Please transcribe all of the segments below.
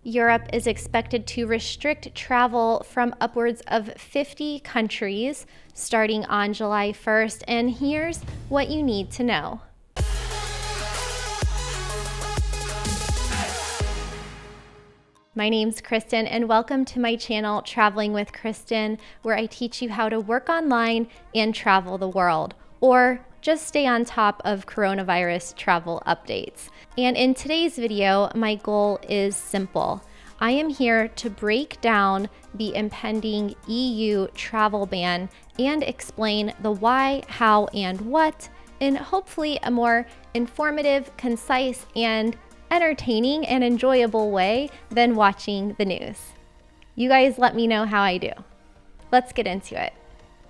Europe is expected to restrict travel from upwards of 50 countries starting on July 1st, and here's what you need to know. My name's Kristin, and welcome to my channel, Traveling with Kristin, where I teach you how to work online and travel the world, or just stay on top of coronavirus travel updates. And in today's video, my goal is simple. I am here to break down the impending EU travel ban and explain the why, how, and what in hopefully a more informative, concise, and entertaining and enjoyable way than watching the news. You guys let me know how I do. Let's get into it.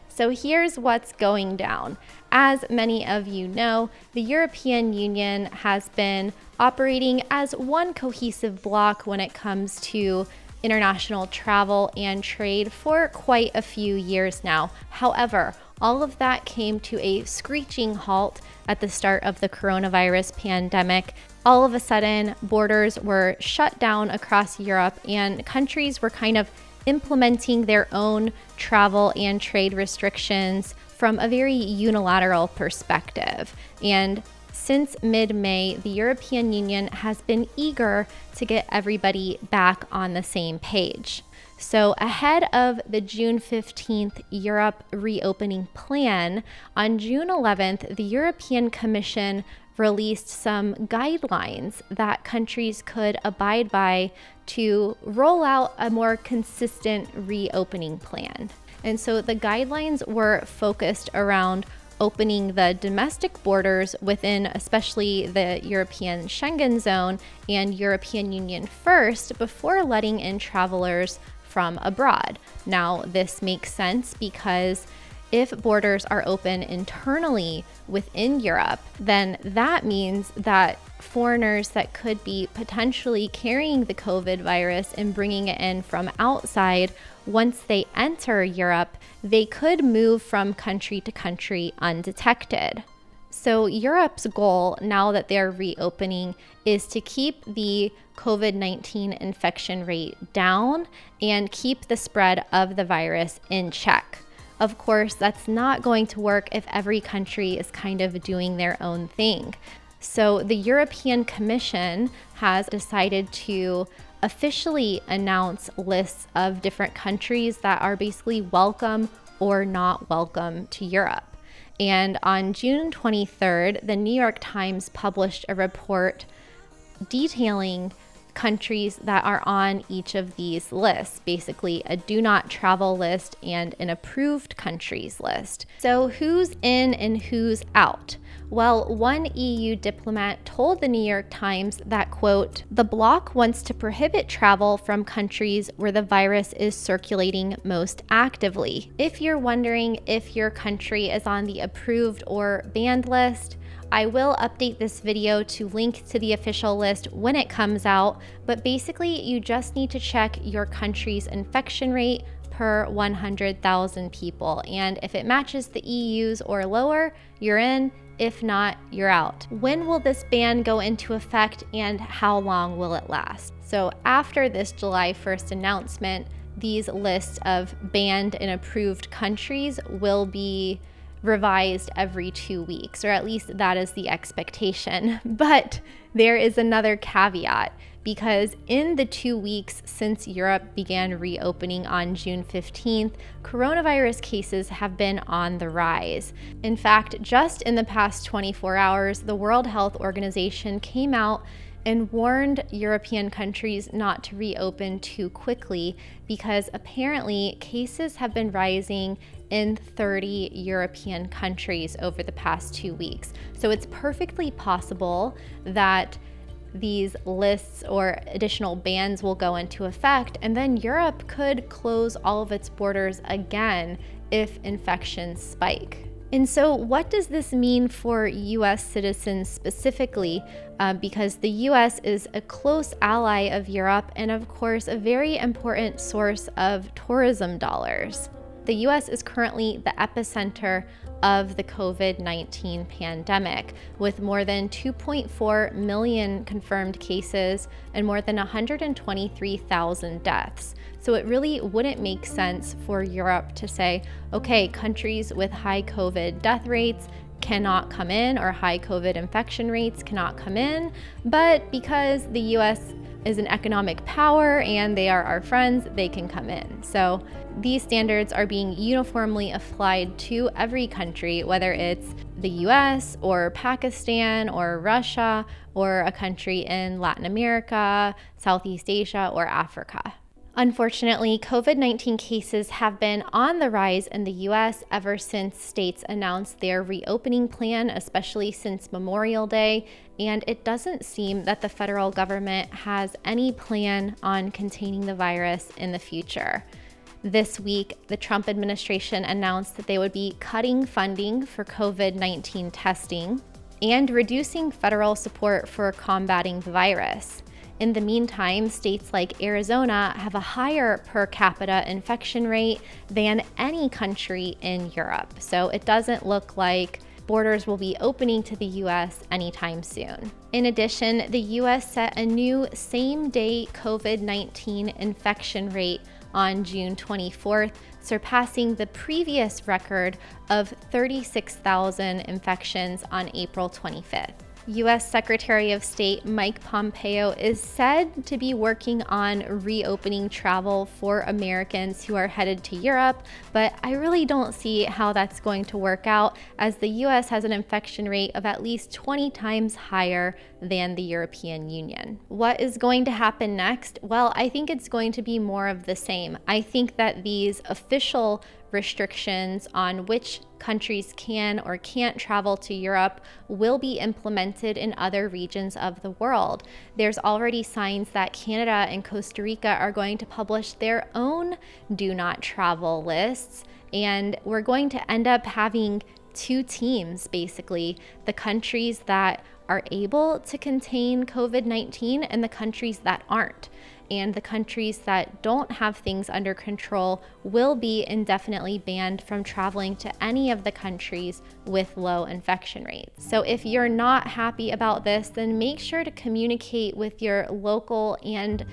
So here's what's going down. As many of you know, the European Union has been operating as one cohesive bloc when it comes to international travel and trade for quite a few years now. However, all of that came to a screeching halt at the start of the coronavirus pandemic. All of a sudden, borders were shut down across Europe and countries were kind of implementing their own travel and trade restrictions from a very unilateral perspective. And since mid-May, the European Union has been eager to get everybody back on the same page. So ahead of the June 15th Europe reopening plan, on June 11th, the European Commission released some guidelines that countries could abide by to roll out a more consistent reopening plan. And so the guidelines were focused around opening the domestic borders within especially the European Schengen zone and European Union first before letting in travelers from abroad. Now, this makes sense because if borders are open internally within Europe, then that means that foreigners that could be potentially carrying the COVID virus and bringing it in from outside, once they enter Europe, they could move from country to country undetected. So Europe's goal, now that they're reopening, is to keep the COVID-19 infection rate down and keep the spread of the virus in check. Of course, that's not going to work if every country is kind of doing their own thing. So the European Commission has decided to officially announce lists of different countries that are basically welcome or not welcome to Europe. And on June 23rd, the New York Times published a report detailing countries that are on each of these lists, basically a do not travel list and an approved countries list. So who's in and who's out? Well, one EU diplomat told the New York Times that, quote, "The bloc wants to prohibit travel from countries where the virus is circulating most actively." If you're wondering if your country is on the approved or banned list, I will update this video to link to the official list when it comes out, but basically you just need to check your country's infection rate per 100,000 people. And if it matches the EU's or lower, you're in. If not, you're out. When will this ban go into effect and how long will it last? So after this July 1st announcement, these lists of banned and approved countries will be revised every 2 weeks, or at least that is the expectation. But there is another caveat, because in the 2 weeks since Europe began reopening on June 15th, coronavirus cases have been on the rise. In fact, just in the past 24 hours, the World Health Organization came out and warned European countries not to reopen too quickly because apparently cases have been rising in 30 European countries over the past 2 weeks. So it's perfectly possible that these lists or additional bans will go into effect, and then Europe could close all of its borders again if infections spike. And so what does this mean for US citizens specifically? Because the US is a close ally of Europe and of course a very important source of tourism dollars. The US is currently the epicenter of the COVID-19 pandemic, with more than 2.4 million confirmed cases and more than 123,000 deaths. So it really wouldn't make sense for Europe to say, okay, countries with high COVID death rates cannot come in, or high COVID infection rates cannot come in, but because the US is an economic power and they are our friends, they can come in. So these standards are being uniformly applied to every country, whether it's the US or Pakistan or Russia or a country in Latin America, Southeast Asia, or Africa. Unfortunately, COVID-19 cases have been on the rise in the US ever since states announced their reopening plan, especially since Memorial Day, and it doesn't seem that the federal government has any plan on containing the virus in the future. This week, the Trump administration announced that they would be cutting funding for COVID-19 testing and reducing federal support for combating the virus. In the meantime, states like Arizona have a higher per capita infection rate than any country in Europe. So it doesn't look like borders will be opening to the US anytime soon. In addition, the US set a new same-day COVID-19 infection rate on June 24th, surpassing the previous record of 36,000 infections on April 25th. U.S. Secretary of State Mike Pompeo is said to be working on reopening travel for Americans who are headed to Europe, but I really don't see how that's going to work out, as the U.S. has an infection rate of at least 20 times higher than the European Union. What is going to happen next? Well, I think it's going to be more of the same. I think that these official restrictions on which countries can or can't travel to Europe will be implemented in other regions of the world. There's already signs that Canada and Costa Rica are going to publish their own do not travel lists, and we're going to end up having two teams, basically, the countries that are able to contain COVID-19 and the countries that aren't. And the countries that don't have things under control will be indefinitely banned from traveling to any of the countries with low infection rates. So if you're not happy about this, then make sure to communicate with your local and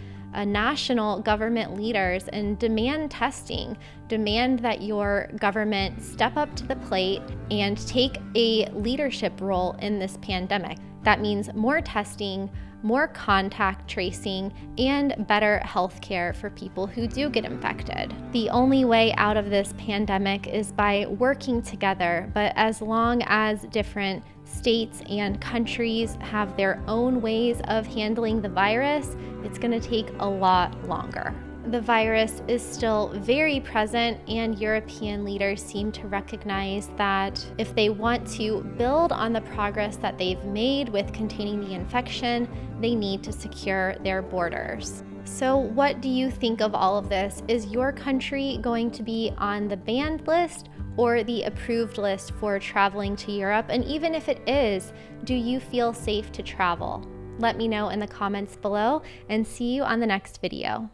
national government leaders and demand testing. Demand that your government step up to the plate and take a leadership role in this pandemic. That means more testing, more contact tracing, and better healthcare for people who do get infected. The only way out of this pandemic is by working together, but as long as different states and countries have their own ways of handling the virus, it's going to take a lot longer. The virus is still very present, and European leaders seem to recognize that if they want to build on the progress that they've made with containing the infection, they need to secure their borders. So what do you think of all of this? Is your country going to be on the banned list or the approved list for traveling to Europe? And even if it is, do you feel safe to travel? Let me know in the comments below, and see you on the next video.